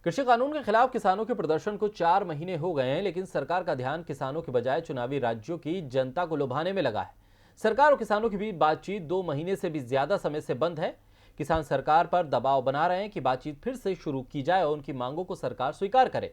कृषि कानून के खिलाफ किसानों के प्रदर्शन को 4 महीने हो गए हैं, लेकिन सरकार का ध्यान किसानों के बजाय चुनावी राज्यों की जनता को लुभाने में लगा है। सरकार और किसानों के बीच बातचीत 2 महीने से भी ज्यादा समय से बंद है। किसान सरकार पर दबाव बना रहे हैं कि बातचीत फिर से शुरू की जाए और उनकी मांगों को सरकार स्वीकार करे।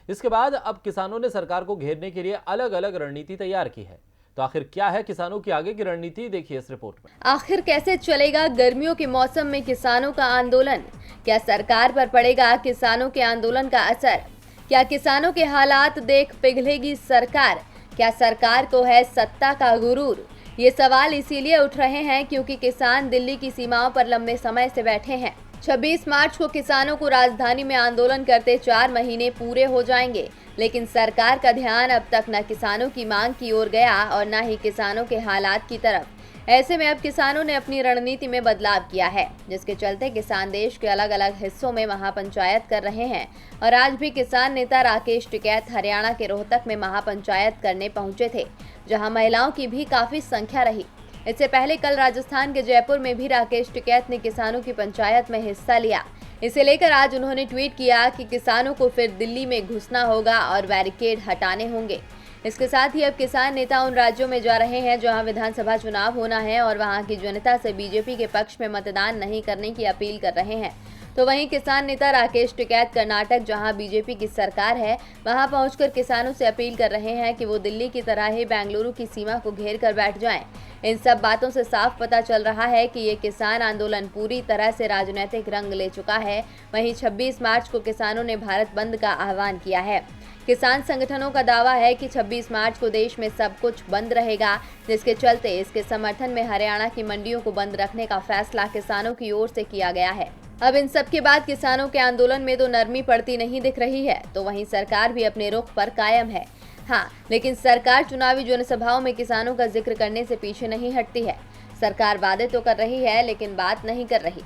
इसके बाद अब किसानों ने सरकार को घेरने के लिए अलग अलग रणनीति तैयार की है। तो आखिर क्या है किसानों की आगे की रणनीति, देखिए इस रिपोर्ट में। आखिर कैसे चलेगा गर्मियों के मौसम में किसानों का आंदोलन? क्या सरकार पर पड़ेगा किसानों के आंदोलन का असर? क्या किसानों के हालात देख पिघलेगी सरकार? क्या सरकार को है सत्ता का गुरूर? ये सवाल इसीलिए उठ रहे हैं क्योंकि किसान दिल्ली की सीमाओं पर लंबे समय से बैठे हैं। 26 मार्च को किसानों को राजधानी में आंदोलन करते 4 महीने पूरे हो जाएंगे, लेकिन सरकार का ध्यान अब तक न किसानों की मांग की ओर गया और न ही किसानों के हालात की तरफ। ऐसे में अब किसानों ने अपनी रणनीति में बदलाव किया है, जिसके चलते किसान देश के अलग अलग हिस्सों में महापंचायत कर रहे हैं। और आज भी किसान नेता राकेश टिकैत हरियाणा के रोहतक में महापंचायत करने पहुंचे थे, जहां महिलाओं की भी काफी संख्या रही। इससे पहले कल राजस्थान के जयपुर में भी राकेश टिकैत ने किसानों की पंचायत में हिस्सा लिया। इसे लेकर आज उन्होंने ट्वीट किया कि किसानों को फिर दिल्ली में घुसना होगा और बैरिकेड हटाने होंगे। इसके साथ ही अब किसान नेता उन राज्यों में जा रहे हैं जहां विधानसभा चुनाव होना है और वहां की जनता से बीजेपी के पक्ष में मतदान नहीं करने की अपील कर रहे हैं। तो वहीं किसान नेता राकेश टिकैत कर्नाटक, जहां बीजेपी की सरकार है, वहां पहुंचकर किसानों से अपील कर रहे हैं कि वो दिल्ली की तरह ही बेंगलुरु की सीमा को घेर कर बैठ जाएं। इन सब बातों से साफ पता चल रहा है कि ये किसान आंदोलन पूरी तरह से राजनीतिक रंग ले चुका है। वहीं 26 मार्च को किसानों ने भारत बंद का आह्वान किया है। किसान संगठनों का दावा है कि 26 मार्च को देश में सब कुछ बंद रहेगा, जिसके चलते इसके समर्थन में हरियाणा की मंडियों को बंद रखने का फैसला किसानों की ओर से किया गया है। अब इन सब के बाद किसानों के आंदोलन में तो नरमी पड़ती नहीं दिख रही है, तो वहीं सरकार भी अपने रुख पर कायम है। हाँ, लेकिन सरकार चुनावी जनसभाओं में किसानों का जिक्र करने से पीछे नहीं हटती है। सरकार वादे तो कर रही है, लेकिन बात नहीं कर रही।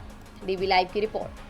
डीबी लाइव की रिपोर्ट।